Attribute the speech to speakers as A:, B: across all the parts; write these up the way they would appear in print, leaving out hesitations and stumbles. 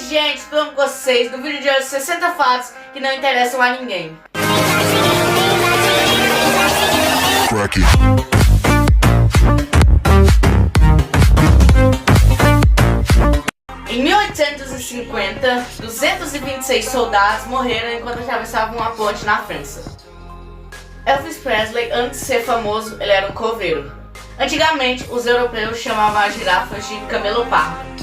A: gente, tudo bom com vocês? No vídeo de hoje, 60 fatos que não interessam a ninguém. Em 1850, 226 soldados morreram enquanto atravessavam uma ponte na França. Elvis Presley, antes de ser famoso, ele era um coveiro. Antigamente, os europeus chamavam as girafas de camelopardo.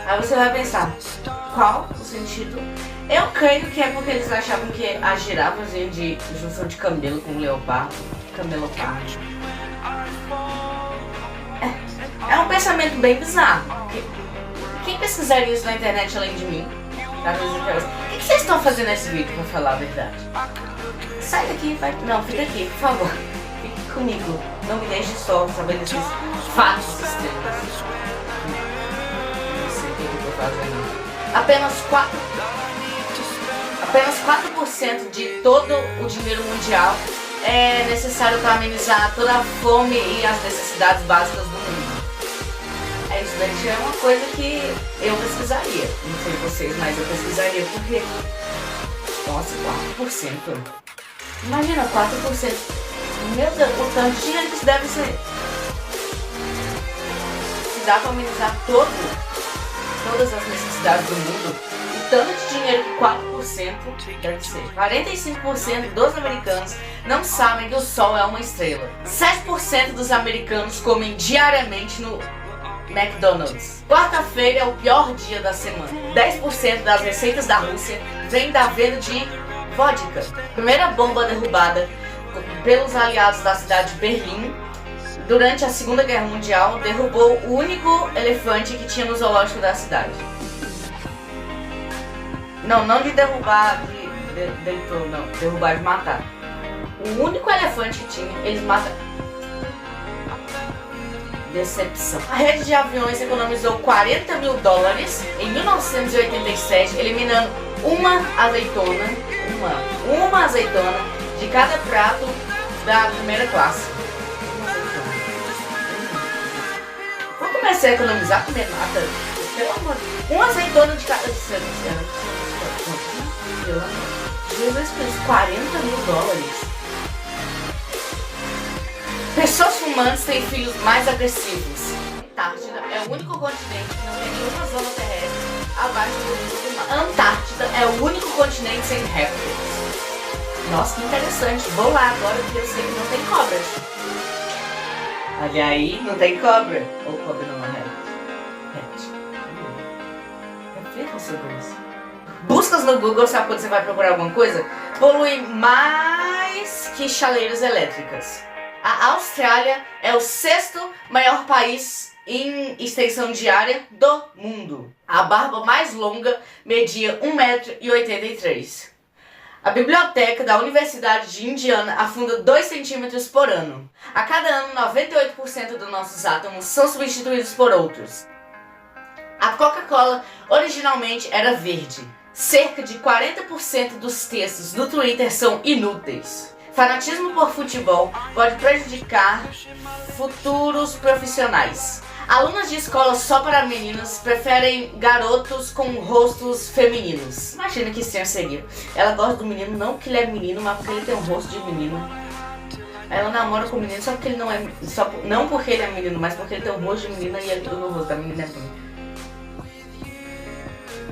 A: Aí você vai pensar, qual o sentido? Eu creio que é porque eles achavam que as girafas iam de junção de camelo com leopardo, camelopardo. É um pensamento bem bizarro. Quem pesquisaria isso na internet além de mim? O que vocês estão fazendo nesse vídeo, pra falar a verdade? Sai daqui, vai. Não, fica aqui, por favor. Fique comigo. Não me deixe só sabendo esses fatos extremos. Apenas 4% de todo o dinheiro mundial é necessário para amenizar toda a fome e as necessidades básicas do mundo. Isso daí é uma coisa que eu pesquisaria. Não sei vocês, mas eu pesquisaria porque... Nossa, 4%. Imagina, 4%. Meu Deus, o tanto de dinheiro que isso deve ser. Se dá para amenizar todas as necessidades do mundo, o tanto de dinheiro que 4% deve ser. 45% dos americanos não sabem que o Sol é uma estrela. 7% dos americanos comem diariamente no McDonald's. Quarta-feira é o pior dia da semana. 10% das receitas da Rússia vem da venda de vodka. Primeira bomba derrubada pelos aliados da cidade de Berlim durante a Segunda Guerra Mundial derrubou o único elefante que tinha no zoológico da cidade. Não de derrubar, não, derrubar de matar. O único elefante que tinha, eles mataram. Decepção. A rede de aviões economizou 40 mil dólares em 1987, eliminando uma azeitona de cada prato da primeira classe. Vou começar a economizar comendo nada. Pelo amor de Deus. Uma azeitona de cada. Jesus Cristo, 40 mil dólares. Pessoas fumantes têm filhos mais agressivos. Antártida é o único continente que não tem nenhuma zona terrestre abaixo do nível do mar. Antártida é o único continente sem répteis. Nossa, que interessante. Vou lá agora porque eu sei que não tem cobras. Olha aí, não tem cobra. Ou cobra não é réptil. Reflita sobre isso. Buscas no Google, sabe quando você vai procurar alguma coisa? Polui mais que chaleiras elétricas. A Austrália é o 6º maior país em extensão diária do mundo. A barba mais longa media 1,83 m. A biblioteca da Universidade de Indiana afunda 2 centímetros por ano. A cada ano, 98% dos nossos átomos são substituídos por outros. A Coca-Cola originalmente era verde. Cerca de 40% dos textos do Twitter são inúteis. Fanatismo por futebol pode prejudicar futuros profissionais. Alunas de escola só para meninas preferem garotos com rostos femininos. Imagina que estranho seria. Ela gosta do menino não porque ele é menino, mas porque ele tem um rosto de menino. Ela namora com o menino só porque ele não é... não porque ele é menino, mas porque ele tem um rosto de menina e o rosto da menina é menino.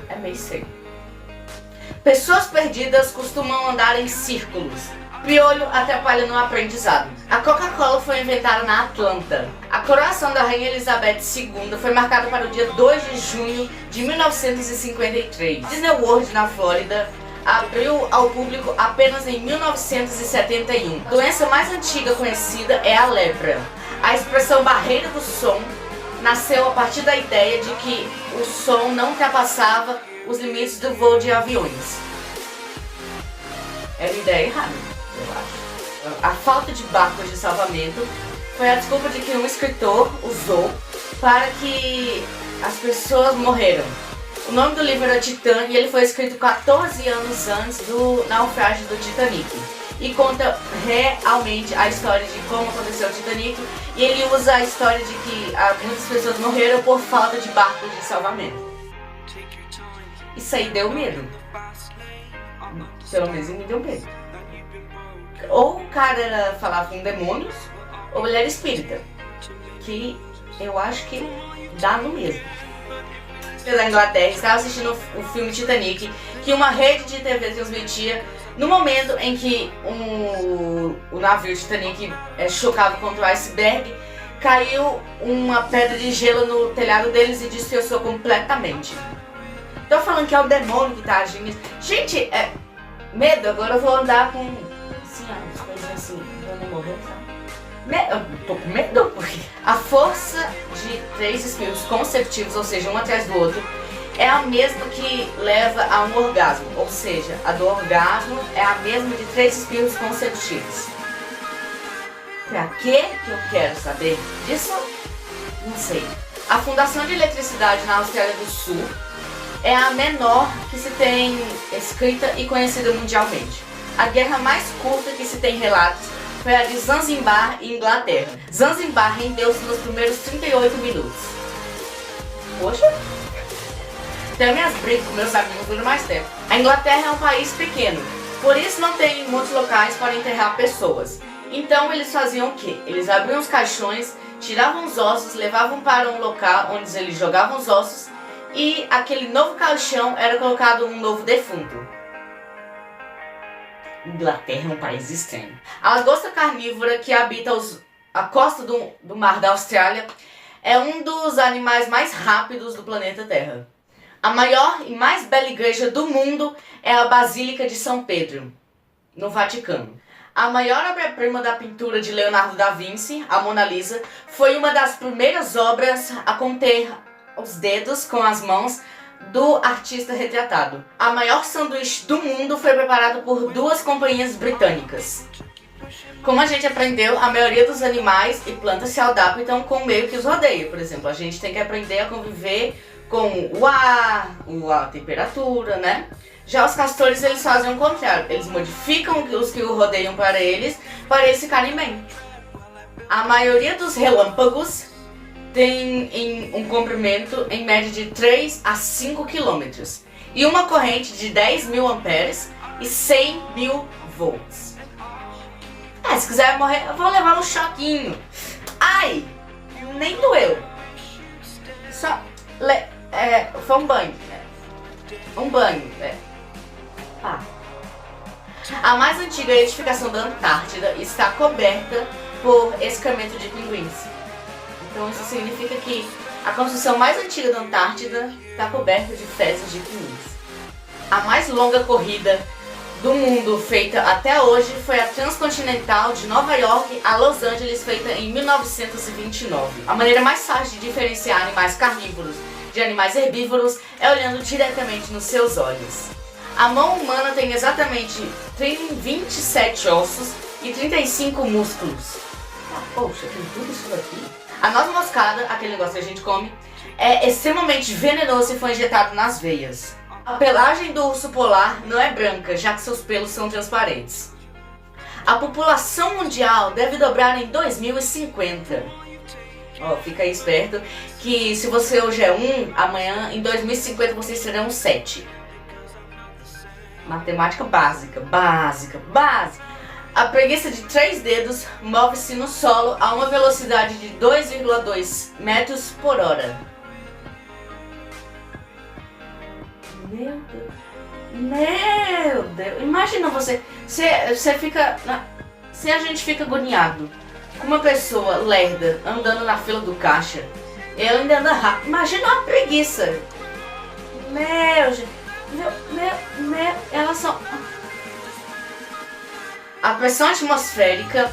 A: É meio estranho. Pessoas perdidas costumam andar em círculos. Piolho atrapalha no aprendizado. A Coca-Cola foi inventada na Atlanta. A coroação da Rainha Elizabeth II foi marcada para o dia 2 de junho de 1953. Disney World, na Flórida, abriu ao público apenas em 1971. A doença mais antiga conhecida é a lepra. A expressão barreira do som nasceu a partir da ideia de que o som não ultrapassava os limites do voo de aviões. Era ideia errada, eu acho. A falta de barcos de salvamento foi a desculpa de que um escritor usou para que as pessoas morreram. O nome do livro era Titã e ele foi escrito 14 anos antes do naufrágio do Titanic. e conta realmente a história de como aconteceu o Titanic, e ele usa a história de que muitas pessoas morreram por falta de barcos de salvamento. Isso aí deu medo. Pelo menos me deu medo. Ou o cara falava com demônios, ou ele era espírita. Que eu acho que dá no mesmo. Eu da Inglaterra estava assistindo o filme Titanic, que uma rede de TV transmitia no momento em que o navio Titanic chocava contra o iceberg. Caiu uma pedra de gelo no telhado deles e destroçou completamente. Tô falando que é o demônio que tá agindo. Gente, medo. Agora eu vou andar com assim, as coisas assim, pra não morrer, sabe? Eu tô com medo porque a força de 3 espirros consecutivos, ou seja, um atrás do outro, é a mesma que leva a um orgasmo. Ou seja, a do orgasmo é a mesma de 3 espirros consecutivos. Pra que eu quero saber disso? Não sei. A fundação de eletricidade na Austrália do Sul é a menor que se tem escrita e conhecida mundialmente. A guerra mais curta que se tem relatos foi a de Zanzibar, em Inglaterra. Zanzibar rendeu-se nos primeiros 38 minutos. Poxa! Até minhas brigas com meus amigos duram mais tempo. A Inglaterra é um país pequeno, por isso não tem muitos locais para enterrar pessoas. Então eles faziam o quê? Eles abriam os caixões, tiravam os ossos, levavam para um local onde eles jogavam os ossos e aquele novo caixão era colocado um novo defunto. Inglaterra é um país estranho. A lagosta carnívora que habita a costa do mar da Austrália é um dos animais mais rápidos do planeta Terra. A maior e mais bela igreja do mundo é a Basílica de São Pedro, no Vaticano. A maior obra-prima da pintura de Leonardo da Vinci, a Mona Lisa, foi uma das primeiras obras a conter os dedos com as mãos do artista retratado. A maior sanduíche do mundo foi preparado por 2 companhias britânicas. Como a gente aprendeu, a maioria dos animais e plantas se adaptam com o meio que os rodeia. Por exemplo, a gente tem que aprender a conviver com o ar, a temperatura, né? Já os castores, eles fazem o contrário. Eles modificam os que o rodeiam para eles ficarem bem. A maioria dos relâmpagos tem um comprimento em média de 3 a 5 km e uma corrente de 10.000 amperes e 100.000 volts. Se quiser morrer, eu vou levar um choquinho. Ai, nem doeu. Só foi um banho. Um banho. A mais antiga edificação da Antártida está coberta por excremento de pinguins. Então isso significa que a construção mais antiga da Antártida está coberta de fezes de pinguins. A mais longa corrida do mundo feita até hoje foi a Transcontinental de Nova York a Los Angeles, feita em 1929. A maneira mais fácil de diferenciar animais carnívoros de animais herbívoros é olhando diretamente nos seus olhos. A mão humana tem exatamente 27 ossos e 35 músculos. Poxa, tem tudo isso daqui? A noz moscada, aquele negócio que a gente come, é extremamente venenoso se for injetado nas veias. A pelagem do urso polar não é branca, já que seus pelos são transparentes. A população mundial deve dobrar em 2050. Fica aí esperto que se você hoje é 1, amanhã em 2050 vocês serão 7. Matemática básica. A preguiça de 3 dedos move-se no solo a uma velocidade de 2,2 metros por hora. Meu Deus. Imagina você fica... Se a gente fica agoniado com uma pessoa lerda andando na fila do caixa, ela ainda anda rápido. Imagina uma preguiça. Elas são... A pressão atmosférica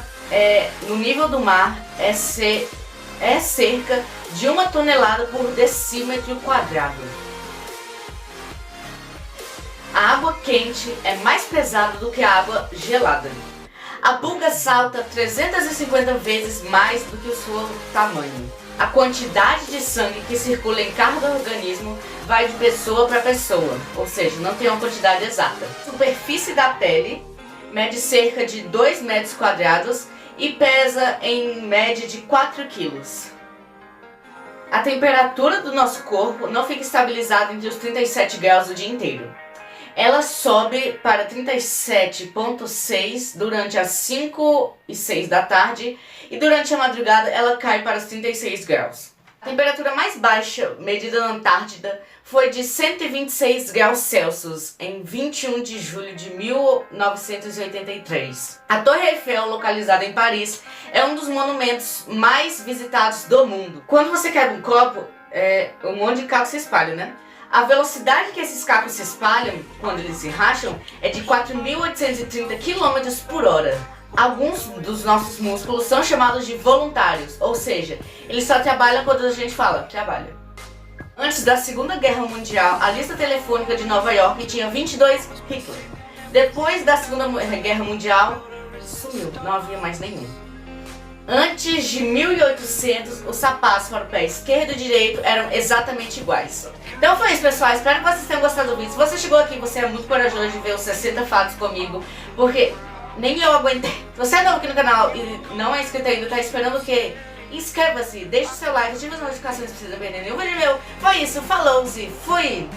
A: no nível do mar é cerca de 1 tonelada por decímetro quadrado. A água quente é mais pesada do que a água gelada. A pulga salta 350 vezes mais do que o seu tamanho. A quantidade de sangue que circula em cada organismo vai de pessoa para pessoa, ou seja, não tem uma quantidade exata. A superfície da pele mede cerca de 2 metros quadrados e pesa em média de 4 quilos. A temperatura do nosso corpo não fica estabilizada entre os 37 graus o dia inteiro. Ela sobe para 37,6 durante as 5 e 6 da tarde e durante a madrugada ela cai para os 36 graus. A temperatura mais baixa medida na Antártida foi de 126 graus Celsius em 21 de julho de 1983. A Torre Eiffel, localizada em Paris, é um dos monumentos mais visitados do mundo. Quando você quebra um copo, um monte de caco se espalha, né? A velocidade que esses cacos se espalham, quando eles se racham, é de 4.830 km por hora. Alguns dos nossos músculos são chamados de voluntários, ou seja, eles só trabalham quando a gente fala, trabalha. Antes da Segunda Guerra Mundial, a lista telefônica de Nova York tinha 22 Hitler. Depois da Segunda Guerra Mundial, sumiu, não havia mais nenhum. Antes de 1800, os sapatos para o pé esquerdo e direito eram exatamente iguais. Então foi isso, pessoal. Espero que vocês tenham gostado do vídeo. Se você chegou aqui, você é muito corajoso de ver os 60 fatos comigo, porque nem eu aguentei. Se você é novo aqui no canal e não é inscrito ainda, tá esperando o quê? Inscreva-se, deixe o seu like, ative as notificações pra vocês não perderem nenhum vídeo meu. Foi isso, falou e fui!